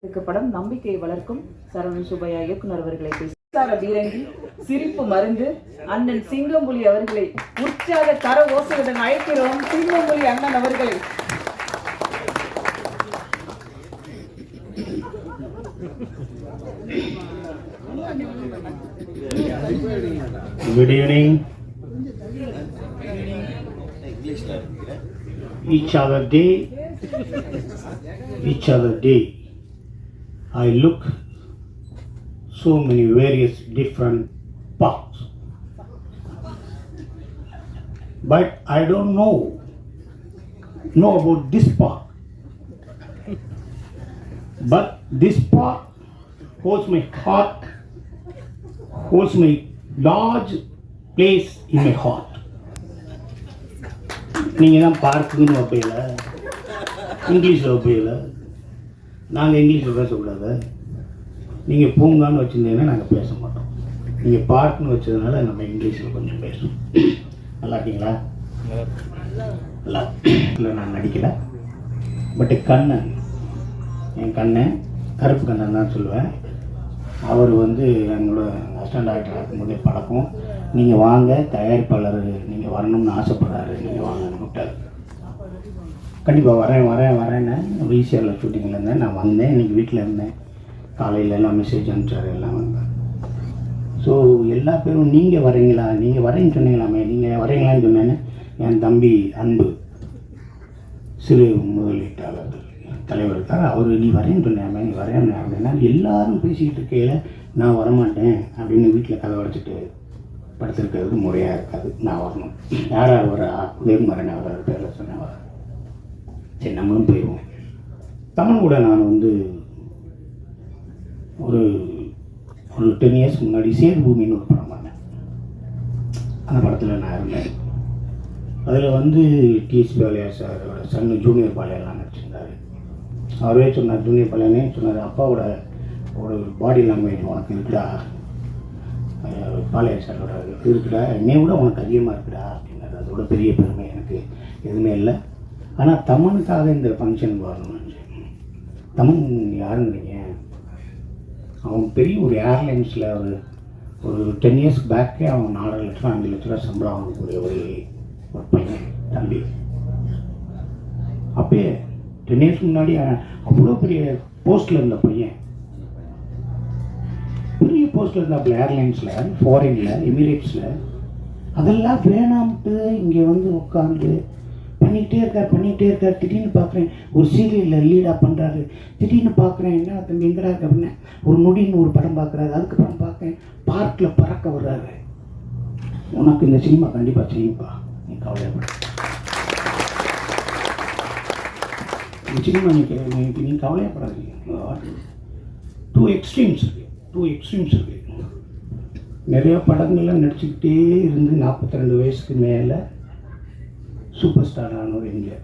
படம் நம்பிக்கை வளர்க்கும் சரவணன் சுப்பையா இயக்குனர் அவர்களை பேசுகிற பீரங்கி சிரிப்பு மருந்து அண்ணன் சிங்கம்புலி அவர்களை உற்சாக கர ஓசையுடன் அழைக்கிறோம். சிங்கம்புலி அண்ணன் அவர்களை Good evening. Each other day, I look so many various different paths, but I don't know about this path. But this path holds my heart, holds my large place in my heart. நீங்கள் தான் பார்க்குன்னு வைப்பையில் இங்கிலீஷில் வைப்பையில் நாங்கள் இங்கிலீஷில் பேசக்கூடாது. நீங்கள் பூங்கான்னு வச்சுருந்தீங்கன்னா நாங்கள் பேச மாட்டோம். நீங்கள் பார்க்குன்னு வச்சதுனால நம்ம இங்கிலீஷில் கொஞ்சம் பேசுவோம். நல்லா இருக்கீங்களா? நல்லா இல்லை, நான் நடிக்கலை. பட் கண்ணன், என் கண்ணன் கருப்பு கண்ணன் தான் சொல்லுவேன். அவர் எங்களோட அசிஸ்டன்ட் டைரக்டர் இருக்கும்போதே பழக்கம். நீங்கள் வாங்க, தயாரிப்பாளர் நீங்கள் வரணும்னு ஆசைப்படுறாரு, நீங்கள் வாங்கன்னு விட்டார். கண்டிப்பாக வரேன்னு விசிஆரில் ஷூட்டிங்கில் இருந்தேன். நான் வந்தேன், இன்றைக்கி வீட்டில் இருந்தேன். காலையில் எல்லாம் மெசேஜ் அனுப்பிச்சார், எல்லாம் வந்தேன். ஸோ எல்லா பேரும் நீங்கள் வரீங்களா, நீங்கள் வரேன்னு சொன்னீங்களாமே, நீங்கள் வரீங்களான்னு சொன்னேன்னு என் தம்பி அன்பு சிறு முதலீட்டாளர்கள் தலைவர் இருக்கார். அவர் நீ வரேன்னு சொன்னாமே, நீ வரேன் அப்படின்னா எல்லாரும் பேசிக்கிட்டு இருக்கையில் நான் வரமாட்டேன் அப்படின்னு வீட்டில் கதை உடைச்சிட்டு படுத்திருக்கிறது முறையாக இருக்காது. நான் வரணும். யார் வரா? வேறுமரன் அவர் பேரில் சொன்னேன். வர சரி, நம்மளும் போயிடுவோம். தமிழ் கூட நான் ஒரு 10 years முன்னாடி சேதுபூமின்னு ஒரு படம் பண்ணேன். அந்த படத்தில் நான் இருந்தேன். அதில் டிஎஸ் பாலையா சாரோட சன்னு ஜூனியர் பாலையெல்லாம் நடிச்சிருந்தார். அவரே சொன்னார், ஜூனியர் பாலையானே சொன்னார், அப்பாவோட ஒரு பாடி லாங்குவேஜ் உனக்கு இருக்குடா, பாலையா சாரோட இருக்குடா, என்னை விட உனக்கு அதிகமாக இருக்குடா அப்படின்னாரு. அதோட பெரிய பெருமை எனக்கு எதுவுமே இல்லை. ஆனால் தமனுக்காக இந்த ஃபங்க்ஷன் வரணும்னு தமன் யாருங்கிறீங்க? அவன் பெரிய ஒரு ஏர்லைன்ஸில் ஒரு 10 years பேக்கே அவன் 4 லட்சம் 5 லட்ச ரூபா சம்பளம் வாங்கக்கூடிய ஒரு பையன் தம்பி. அப்பயே 10 years முன்னாடி அவ்வளோ பெரிய போஸ்ட்டில் இருந்த பையன், பெரிய போஸ்ட்டில் இருந்தாப்புல ஏர்லைன்ஸில், ஃபாரினில், எமிரேட்ஸில். அதெல்லாம் வேணாம்ட்டு இங்கே உட்காந்து பண்ணிக்கிட்டே இருக்கார். திடீர்னு பார்க்குறேன் ஒரு சீரியலில் லீடாக பண்ணுறாரு. திடீர்னு பார்க்குறேன், என்ன தம்பி எங்கடா இருக்கு அப்படின்னா, ஒரு நொடின்னு ஒரு படம் பார்க்குறாரு. அதுக்கப்புறம் பார்க்குறேன் பார்க்கில் பறக்க வர்றாரு. உனக்கு இந்த சினிமா கண்டிப்பாக செய்யும்பா, நீ கவலைப்பட. இந்த சினிமா நீ கவலையப்படாதீங்க. 2 extremes இருக்கு. நிறையா படங்கள்லாம் நடிச்சுக்கிட்டே இருந்து 42 வயசுக்கு மேலே சூப்பர் ஸ்டார் ஆனவர் இங்கே.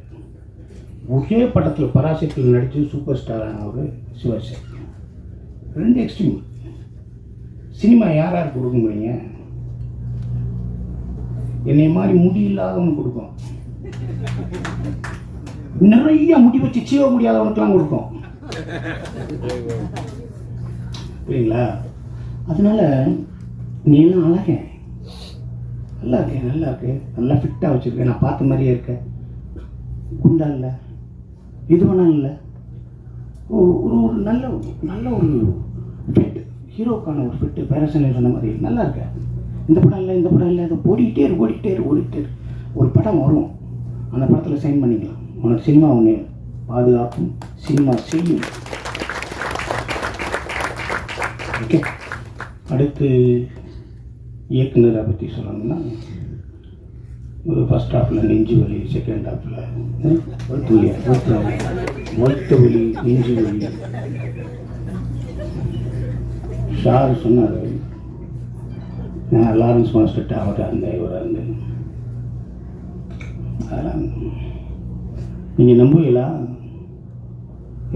ஒரே படத்தில் பராசக்தியில் நடித்து சூப்பர் ஸ்டார் ஆனவர் சிவசக்தி. 2 எக்ஸ்ட்ரீம். சினிமா யார் கொடுக்க முடியுங்க? என்னை மாதிரி முடி இல்லாதவனு கொடுக்கும், நிறைய முடி வச்சு சீவ முடியாதவனுக்கெல்லாம் கொடுக்கும், புரியுங்களா? அதனால நீ எல்லாம் நல்லா இருக்கேன், நல்லா ஃபிட்டாக வச்சுருக்கேன், நான் பார்த்த மாதிரியே இருக்கேன், குண்டா இல்லை, இது வேணாம் இல்லை, ஒரு நல்ல ஒரு ஃபிட், ஹீரோக்கான ஒரு ஃபிட்டு, பேரசனை சொன்ன மாதிரி நல்லா இருக்கேன். இந்த படம் இல்லை அதை ஓடிக்கிட்டே இரு. ஒரு படம் வரும், அந்த படத்தில் சைன் பண்ணிக்கலாம். உனக்கு சினிமா ஒன்று பாதுகாப்பும், சினிமா செய்யும். ஓகே, அடுத்து இயக்குனரை பற்றி சொல்லணும்னா, ஒரு ஃபஸ்ட் ஹாஃபில் நெஞ்சு வலி, செகண்ட் ஹாஃபில் வயிற்று வலி, நெஞ்சு வலி. ஷார் சொன்னார், நான் லாரன்ஸ் மாஸ்டர்கிட்ட அவராக இருந்தேன், இவராக இருந்தேன். அதெல்லாம் நீங்கள் நம்புவீங்களா?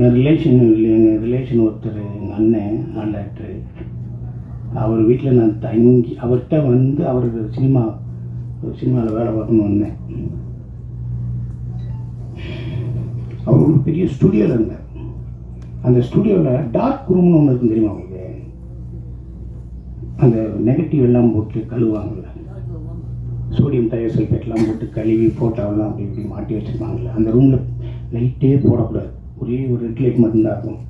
என் ரிலேஷன் ஒருத்தர், எங்கள் அண்ணன் ஆல் ஆக்டரு, அவர் வீட்டில் நான் தங்கி அவர்கிட்ட அவருக்கு சினிமாவில் வேலை பார்க்கணுன்னு வந்தேன். அவர் ஒரு பெரிய ஸ்டுடியோவில் இருந்தார். அந்த ஸ்டுடியோவில் டார்க் ரூம்னு ஒன்று இருக்கும் தெரியுமா உங்களுக்கு? அந்த நெகட்டிவ் எல்லாம் போட்டு கழுவாங்கள்ல, சோடியம் தயோசல்ஃபேட்லாம் போட்டு கழுவி ஃபோட்டோவெல்லாம் அப்படி இப்படி மாட்டி வச்சுருப்பாங்கள்ல, அந்த ரூமில் லைட்டே போடக்கூடாது, ஒரே ஒரு ரெட் லைட் மட்டும்தான் இருக்கும்.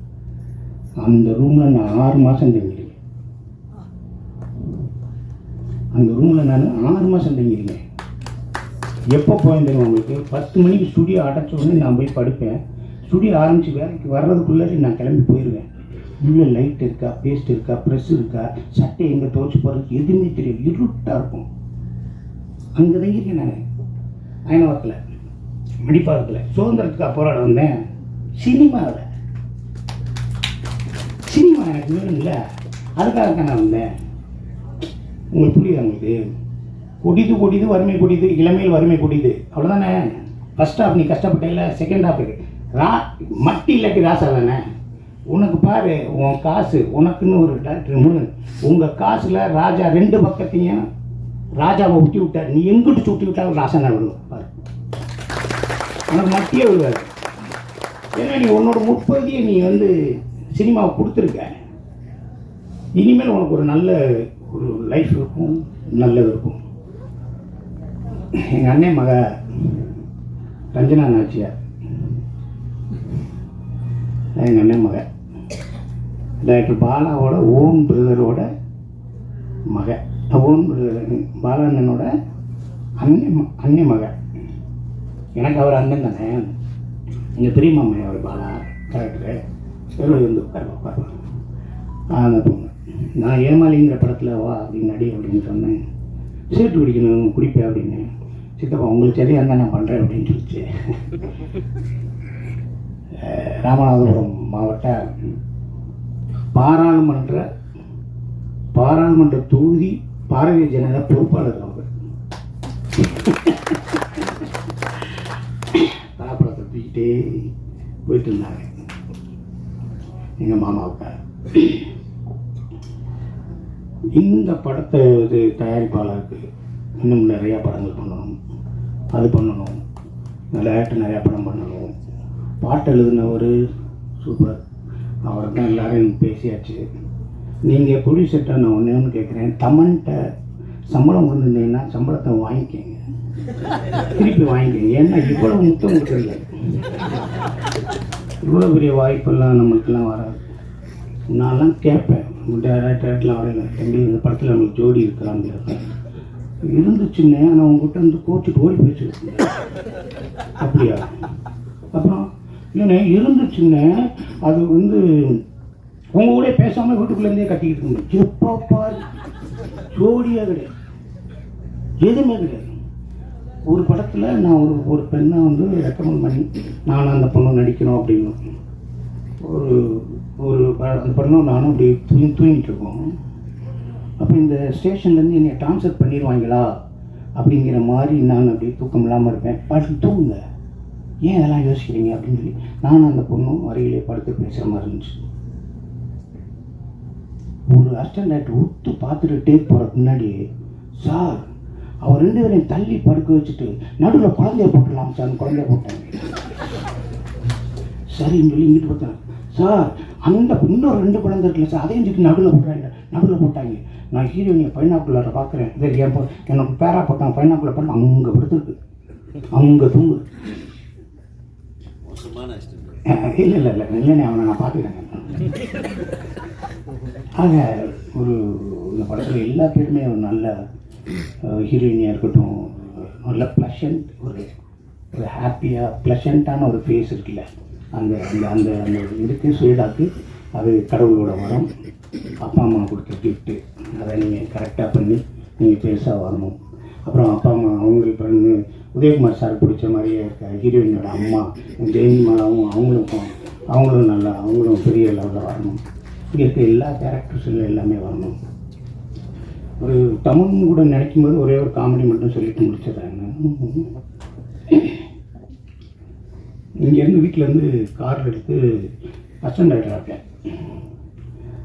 அந்த ரூமில் நான் 6 மாதம் தங்கியிருக்கேன். அந்த ரூமில் நான் 6 மாதம் தங்கியிருக்கேன். எப்போ போய் தெரியும் உங்களுக்கு? 10 மணிக்கு ஸ்டுடியோ அடைச்ச உடனே நான் போய் படுப்பேன். ஸ்டுடியோ ஆரம்பித்து வேலைக்கு வர்றதுக்குள்ளே நான் கிளம்பி போயிடுவேன். உள்ளே லைட் இருக்கா, பேஸ்ட் இருக்கா, ப்ரெஸ் இருக்கா, சட்டை எங்கே துவச்சி போகிறதுக்கு எதுவுமே தெரியும். இருட்டாக இருக்கும். அங்கே தங்கியிருக்கேன் நான். அயனவரத்தில், மடிப்பாக்கத்தில். சுதந்திரத்துக்கு போராட வந்தேன். சினிமாவில் சினிமா எனக்கு வேணும்ல, அதுக்காக தான் நான் வந்தேன். உங்களுக்கு புரியுது? உங்களுக்கு கொடிது கொடிது வறுமை கொடிது, இளமையில் வறுமை கொடிது, அவ்வளோதானே. ஃபஸ்ட் ஹாஃப் நீ கஷ்டப்பட்டேல, செகண்ட் ஹாஃப் மட்டி இல்லாட்டி ராசா தானே. உனக்கு பாரு, உன் காசு உனக்குன்னு ஒரு டாக்டர் முருகன், உங்கள் காசில் ராஜா 2 பக்கத்தையும் ராஜாவை ஊட்டி விட்டார். நீ எங்கிட்டு சுட்டி விட்டாலும் ராசா தான் விடுவோம் பாரு, உனக்கு மட்டியே விடுவார். ஏன்னா நீ உன்னோட முற்பதியை நீ சினிமாவை கொடுத்துருக்க. இனிமேல் உனக்கு ஒரு நல்ல ஒரு லைஃப் இருக்கும், நல்லது இருக்கும். எங்கள் அண்ணன் மக ரஞ்சனா நாச்சியார், எங்கள் அண்ணன் மக டாக்டர் பாலாவோட ஓன் பிரதரோட மக, ஓன் பிரதர் பாலாண்ணனோட அண்ணன் மக. எனக்கு அவர் அண்ணன் தானே. எங்கள் பெரிய மாமா அவர் பாலா கரெக்டரு உட்காருவா. அந்த பொண்ணு நான் ஏமாலிங்கிற படத்தில் வா அப்படின்னு நடி அப்படின்னு சொன்னேன். சீட்டு குடிக்கணும், குடிப்பேன் அப்படின்னு. சித்தப்பா உங்களுக்கு சரியாக இருந்தால் நான் பண்ணுறேன் அப்படின்னு சொல்லிச்சு. ராமநாதபுரம் மாவட்ட பாராளுமன்ற தொகுதி பாரதிய ஜனதா பொறுப்பாளர் அவங்க. பலாப்பழத்தை தூக்கிட்டே போயிட்டு இருந்தாங்க எங்கள் மாமாவுக்காக. இந்த படத்தை தயாரிப்பாளருக்கு இன்னும் நிறையா படங்கள் பண்ணணும், அது பண்ணணும், டேரக்டர் நிறையா படம் பண்ணணும். பாட்டு எழுதினவர் சூப்பர், அவரை தான் எல்லோரும் பேசியாச்சு. நீங்கள் ப்ரொடியூசர்கிட்ட நான் ஒன்று கேட்குறேன், தமன்கிட்ட சம்பளம் வந்துருந்தீங்கன்னா சம்பளத்தை வாங்கிக்கங்க, திருப்பி வாங்கிக்கங்க. ஏன்னா இவ்வளோ முத்தம் கொடுக்குறீங்க, இவ்வளோ பெரிய வாய்ப்பெல்லாம் நம்மளுக்கெல்லாம் வராது. நான்லாம் கேட்பேன், டேரக்டர்லாம் வரையில, தம்பி இந்த படத்தில் நம்மளுக்கு ஜோடி இருக்கிறாங்க இருந்துச்சுன்னு, ஆனால் உங்ககிட்ட கோச்சிட்டு ஓடி போயிடுச்சு. அப்படியா? அப்புறம் இல்லைண்ணே இருந்துச்சுன்னு, அது உங்க கூட பேசாமல் வீட்டுக்குள்ளேருந்தே கட்டிக்கிட்டு இருந்தேன். எப்பப்பா ஜோடியாக கிடையாது, எதுவுமே கிடையாது. ஒரு படத்தில் நான் ஒரு பெண்ணை ரெக்கமெண்ட் பண்ணி நானும் அந்த பொண்ணு நடிக்கணும் அப்படின்னு அந்த படம் நானும் அப்படி தூங்கிட்டு இருக்கோம். அப்போ இந்த ஸ்டேஷன்லேருந்து என்னை ட்ரான்ஸ்ஃபர் பண்ணிடுவாங்களா அப்படிங்கிற மாதிரி நான் அப்படியே தூக்கம் இல்லாமல் இருப்பேன். படுத்து தூங்குங்க, ஏன் இதெல்லாம் யோசிக்கிறீங்க அப்படின்னு சொல்லி நானும் அந்த பொண்ணும் வரையிலே படுத்து பேசுகிற மாதிரி இருந்துச்சு. ஒரு அசிஸ்டன்ட் டைரக்டர் உத்து பார்த்துட்டு டேக் போகிறதுக்கு முன்னாடி, சார் அவர் 2 பேரையும் தள்ளி படுக்க வச்சுட்டு நடுவில் குழந்தைய போட்டுடலாம் சார், குழந்தைய போட்டாங்க. சரின்னு சொல்லி இங்கிட்டு பார்த்தேன், சார் அந்த இன்னொரு 2 குழந்தை இருக்குல்ல சார், அதையும் சொல்லி நடுவில் போட்டாங்க. நான் ஹீரோயினை பைனாக்குள்ளார பார்க்குறேன், இது எனக்கு பேரா போட்டாங்க, பைனாக்குள்ள போட்டு அங்கே படுத்துருக்கு, அங்கே தூங்கு. இல்லைண்ணே அவனை நான் பார்த்துக்கிறேன். ஆக இந்த படத்தில் எல்லா பேருமே ஒரு நல்ல ஹீரோயினியாக இருக்கட்டும், நல்ல ப்ளஷண்ட் ஒரு ஹாப்பியாக ப்ளஷண்ட்டான ஒரு ஃபேஸ் இருக்குல்ல, அந்த அந்த அந்த அந்த இதுக்கு ஸ்வீடாக்கு அது கடவுளோட வரம், அப்பா அம்மா கொடுத்த கிஃப்ட்டு, அதை நீங்கள் கரெக்டாக பண்ணி நீங்கள் பெருசாக வரணும். அப்புறம் அப்பா அம்மா அவங்களுக்கு உதயகுமார் சார் பிடிச்ச மாதிரியே இருக்க ஹீரோயினோட அம்மா ஜெயந்திமாலாவும் அவங்களும் நல்லா, அவங்களும் பெரிய லெவலில் வரணும். இங்கே இருக்க எல்லா கேரக்டர்ஸில் எல்லாமே வரணும். ஒரு தமிழ் கூட நினைக்கும் போது ஒரே ஒரு காமெடி மட்டும் சொல்லிட்டு முடிச்சிடுறாங்க. இங்கேருந்து வீட்டிலேருந்து காரில் எடுத்து அசிஸ்டன்ட் டைரக்டராக இருக்கேன்.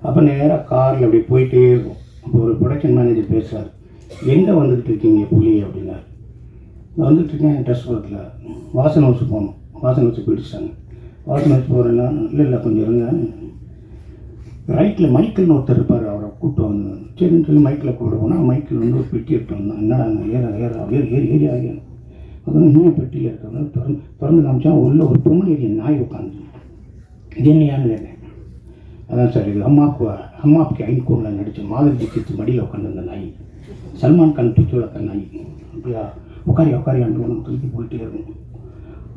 அப்போ நேராக காரில் அப்படி போயிட்டே இருக்கும். அப்போ ஒரு ப்ரொடக்ஷன் மேனேஜர் பேசுகிறார், எங்கே வந்துக்கிட்டு இருக்கீங்க புலி அப்படின்னாரு. நான் வந்துட்டுருக்கேன் ட்ரெஸ் படத்தில் வாசனை வச்சு போகணும், வாசனை வச்சு போயிடுச்சாங்க. வாட்ச் போகிறேன்னா இல்லை கொஞ்சம் இருங்க, ரைட்டில் மைக்கிள்னு ஒருத்தர் இருப்பார், அவரை கூப்பிட்டு வந்து சரின்னு சொல்லி மைக்கில் கூப்பிட்டு போனால் மைக்கில் வந்து ஒரு பெட்டி எடுத்து வந்தான். என்னடா ஏறி ஆகியும் அதான் இன்னும் பெட்டியில் இருக்கிறவங்க திறந்து காமிச்சா உள்ள ஒரு பொம்மனேரிய நாய் உட்காந்து. இது என்னையான்னு கேட்டேன். அதான் சார் இது அம்மாவுக்கு ஐன்கூனில் நடித்த மாதிரி ஜிக்கித்து மடியில் உட்காந்துருந்த நாய், சல்மான் கான் தூக்கி வளர்த்த நாய். அப்படியா உட்காரியாண்டு ஒன்று திருப்பி போயிட்டே இருக்கும்.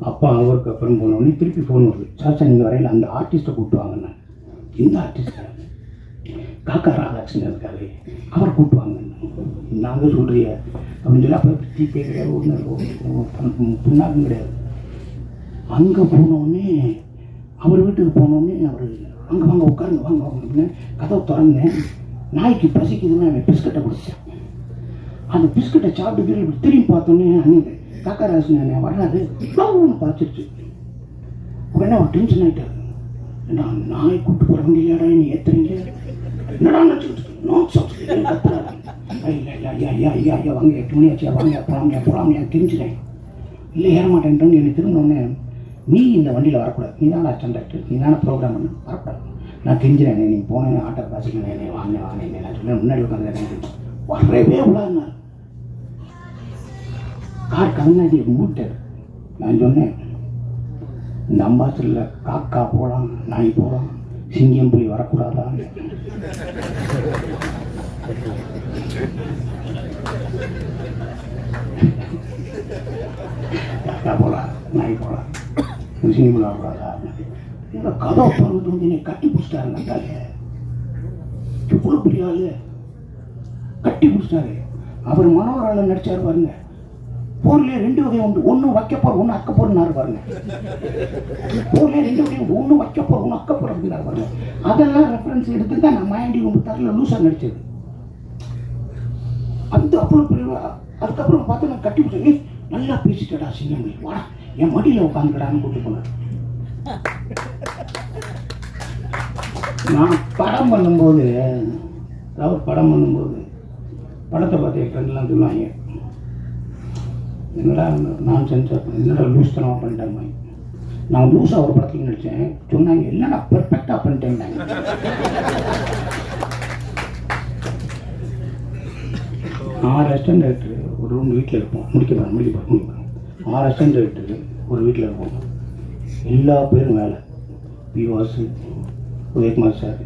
அப்பா அவருக்கு அப்புறம் போனோடனே திருப்பி ஃபோன் வருது, சாச்சா நீங்கள் வரையில் அந்த ஆர்டிஸ்ட்டை கூப்பிட்டு வாங்கண்ணா. இந்த ஆர்டிஸ்ட்டை காக்கா ராதாகிருஷ்ணன் இருக்காரு, அவரை கூப்பிட்டு வாங்கண்ணா. நாங்கள் சொல்கிறிய அப்படின்னு சொல்லி அப்போ தீப்பே கிடையாது, ஒன்று புண்ணாக்கும் கிடையாது. அங்கே போனோடனே அவர் வீட்டுக்கு போனோடனே அவர் அங்கே வாங்க உட்காருங்க வாங்க அப்படின்னு கதவை திறந்தேன். நாய்க்கு பசிக்குதுன்னு அவன் பிஸ்கட்டை கொடுத்தேன். அந்த பிஸ்கட்டை சாப்பிட்டு திரும்பி பார்த்தோன்னே அங்கே காக்கா ராதாகிருஷ்ணன் வராது ஒன்று பழச்சிருச்சு. உடனே அவர் டென்ஷன் ஆகிட்டார். ஏன்னா நாய் கூப்பிட்டு போகிறவங்க இல்லையாடா நீ ஏற்றுறீங்க, என்னடா நினச்சிக்கிட்டு ஐயா வாங்க 8 மணி ஆச்சு, போகலாமையா தெரிஞ்சுட்டேன். இல்லை ஏற மாட்டேன்ட்டோன்னு என்னை திரும்பினோடனே நீ இந்த வண்டியில் வரக்கூடாது, நீ தானே அசிஸ்டன்ட் டைரக்டர், நீ தானே ப்ரோக்ராம் பண்ண வரக்கூடாது. நான் தெரிஞ்சுறேன், நீ போனேன் ஆட்டோ காசுக்கு வாங்க நான் சொன்னேன். முன்னாடி உட்காந்து வரவே விடாதுண்ணா. கார் கண்ணாடி மூட்டார். நான் சொன்னேன் இந்த அம்பாசரில் காக்கா போகலாம், நாய் போகலாம், சிங்கம் புலி வரக்கூடாதா? காக்கா போகலாம், நாய் போகலாம், சிங்கம் புலி வரக்கூடாதா? என்னோட கதை பருவத்து வந்து என்னை கட்டி பிடிச்சிட்டாரு. நட்டாலே எவ்வளோ பெரிய ஆளு கட்டி பிடிச்சிட்டாரு. அவர் மனோரால நடிச்சார் பாருங்க. போர்லேயே 2 வகை உண்டு, ஒன்று வைக்கப்போர் ஒன்று அக்கப்போர்னாரு பாருங்க. போர்லேயே 2 வகை உண்டு, ஒன்று வைக்கப்போர் ஒன்று அக்கப்போர் அப்படின்னாரு பாருங்க. அதெல்லாம் ரெஃபரன்ஸ் எடுத்து தான் நான் மாயாண்டி 96 லூசாக நடிச்சது. அந்த அப்புறம் அதுக்கப்புறம் பார்த்து நான் கட்டி பிடிச்சேன். நல்லா பேசிட்டடா சிங்கம், வாடா என் மடியில் உட்காந்துக்கடான்னு கூப்பிட்டு போனேன். நான் படம் பண்ணும்போது படத்தை பார்த்து என் ஃப்ரெண்ட்லாம் சொல்லுவாங்க, என்னடா நான் செஞ்சேன், என்னடா லூஸ் தனமாக பண்ணிட்டேன். நான் லூஸாக ஒரு படத்தில் நடித்தேன், சொன்னாங்க என்னடா பெர்ஃபெக்டாக பண்ணிட்டேன். நான் அசிஸ்டன்ட் டைரக்டர் ஒரு ரூம் வீட்டில் இருப்போம், முடிக்க 6 அசிஸ்டன்ட் டைரக்டர் ஒரு வீட்டில் இருப்போம். எல்லா பேரும் வேலை, பிவாசு உதயகுமார் சார்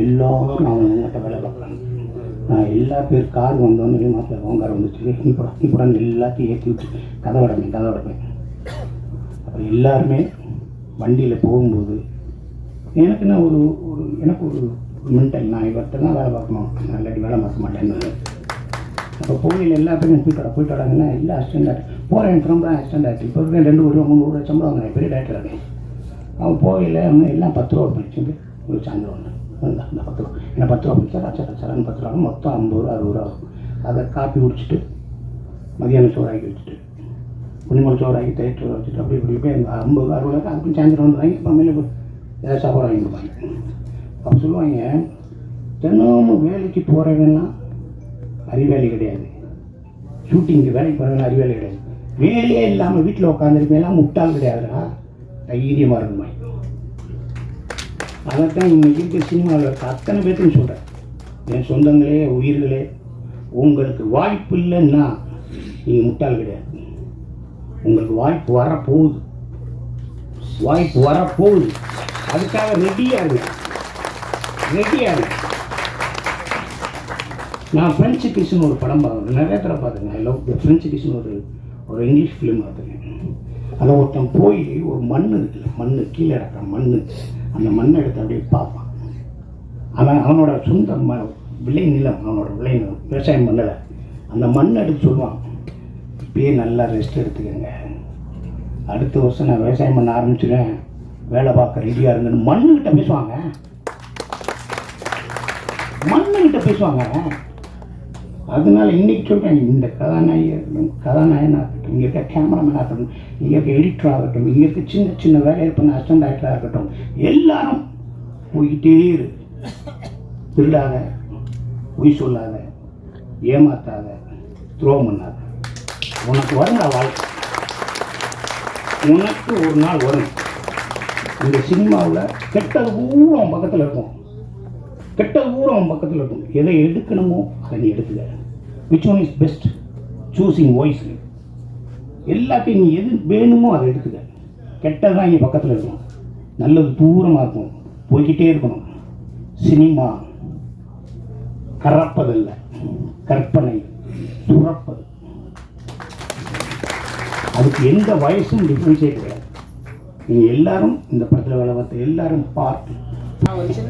எல்லோரும் அவங்க எங்கிட்ட வேலை பார்க்குறாங்க. நான் எல்லா பேர் கார் வந்தோன்னு மாப்பிள்ள கார் வந்துச்சு, இப்போ எல்லாத்தையும் ஏற்றி விட்டு கதை விடப்பேன். அப்புறம் எல்லாருமே வண்டியில் போகும்போது எனக்கு நான் எனக்கு ஒரு மென்டல், நான் இவர்கிட்ட தான் வேலை பார்க்கணும், நான் இல்லாட்டி வேலை பார்க்க மாட்டேன்னு. அப்போ போகையில் எல்லா பேரும் போயிட்டு வராங்கன்னா இல்லை அசிஸ்டன்ட் போகிறேன், எனக்கு ரொம்ப அசிஸ்டன்ட் ஆகிடுச்சு. இப்போ இருக்க 2 ரூபா 3 ரூபா சம்பளம் வாங்க, பெரிய டேரக்டர் இருக்கேன். அவன் போகையில் அவங்க எல்லாம் 10 ரூபா படிச்சுட்டு ஒரு சாயந்தரம் ஒன்று அந்த 10 ரூபா ஏன்னா 10 ரூபா படித்தா ரச்சரன்னு 10 ரூபா மொத்தம் 50 ரூபா 60 ரூபா ஆகும். அதை காப்பி குடிச்சிட்டு மதியானம் சோறாக்கி வச்சுட்டு புனிமலை சோறாக்கி தயிர் சோறு வச்சுட்டு அப்படி இப்படி போய் எங்கள் 50 ரூபா 60 ரூபா அப்படி சாயந்தரம் வந்துடுவாங்க. இப்போ மேலே ஏதாவது சாப்பாடு வாங்கி கொடுப்பாங்க. அப்போ சொல்லுவாங்க, தினமும் வேலைக்கு போகிறவங்கன்னா அறிவேலை கிடையாது, ஷூட்டிங்கு வேலைக்கு போகிறவங்க அறிவேலை கிடையாது, வேலையே இல்லாமல் வீட்டில் உட்காந்துருக்கேன் முட்டாள் கிடையாதுடா, தைரியமாக இருக்குமா. அதைத்தான் இன்னைக்கு இருக்க சினிமாவில் இருக்க அத்தனை பேர்த்தையும் சொல்கிறேன். என் சொந்தங்களே உயிர்களே, உங்களுக்கு வாய்ப்பு இல்லைன்னா நீங்கள் முட்டாள் கிடையாது. உங்களுக்கு வாய்ப்பு வரப்போகுது, அதுக்காக ரெடியாக. நான் ஃப்ரெஞ்சு கிஸ்ன்னு ஒரு படம் பார்க்குறேன், நிறைய தடவை பார்த்துருக்கேன். ஐ லவ் ஃப்ரெஞ்சு கிஸ்ன்னு ஒரு இங்கிலீஷ் ஃபிலிம் பார்த்துருக்கேன். அதில் ஒருத்தன் போய் ஒரு மண் இருக்குல்ல, மண் கீழே இருக்கிற மண், அந்த மண்ணை எடுத்து அப்படியே பார்ப்பான். அவனோட சொந்த விளை நிலம், அவனோட விளை நிலம் விவசாயம் பண்ணலை, அந்த மண்ணை எடுத்து சொல்லுவான், இப்பயே நல்லா ரெஸ்ட் எடுத்துக்கங்க, அடுத்த வருஷம் நான் விவசாயம் பண்ண ஆரம்பிச்சிடுவேன், வேலை பார்க்க ரெடியாக இருங்கன்னு மண்ணுக்கிட்ட பேசுவாங்க. அதனால இன்னைக்கு சொல்கிறேன், இந்த கதாநாயகனாக இருக்கட்டும், இங்கே இருக்க கேமராமேனாக இருக்கட்டும், இங்கே இருக்க எடிட்டராக இருக்கட்டும், இங்கே இருக்க சின்ன சின்ன வேலையை பண்ண அசிஸ்டன்ட் டைரக்டராக இருக்கட்டும், எல்லாரும் போய்கிட்டே இரு. திருடாத, பொய் சொல்லாத, ஏமாத்தாத, துரோகம் பண்ணாத. உனக்கு வருங்க வாழ்க்கை, உனக்கு ஒரு நாள் வரும். இந்த சினிமாவில் கெட்டது பூரா அவன் பக்கத்தில் இருக்கும், கெட்டது பூரா அவன் பக்கத்தில் இருக்கும். எதை எடுக்கணுமோ அதை நீ எடுத்துக்க. Which one is best, choosing wisely. எல்லாத்தையும் நீ எது வேணுமோ அதை எடுத்துக்க. கெட்டது தான் இங்கே பக்கத்தில் இருக்கும், நல்லது தூரமாக இருக்கும், போய்கிட்டே இருக்கணும். சினிமா கறப்பதல்ல, கற்பனை துறப்பது. அதுக்கு எந்த வயசும் டிஃப்ரென்ஸே கிடையாது. நீங்கள் எல்லாரும் இந்த படத்தில் வேலை பார்த்து எல்லாரும் பார்த்து நான் ஒரு சின்ன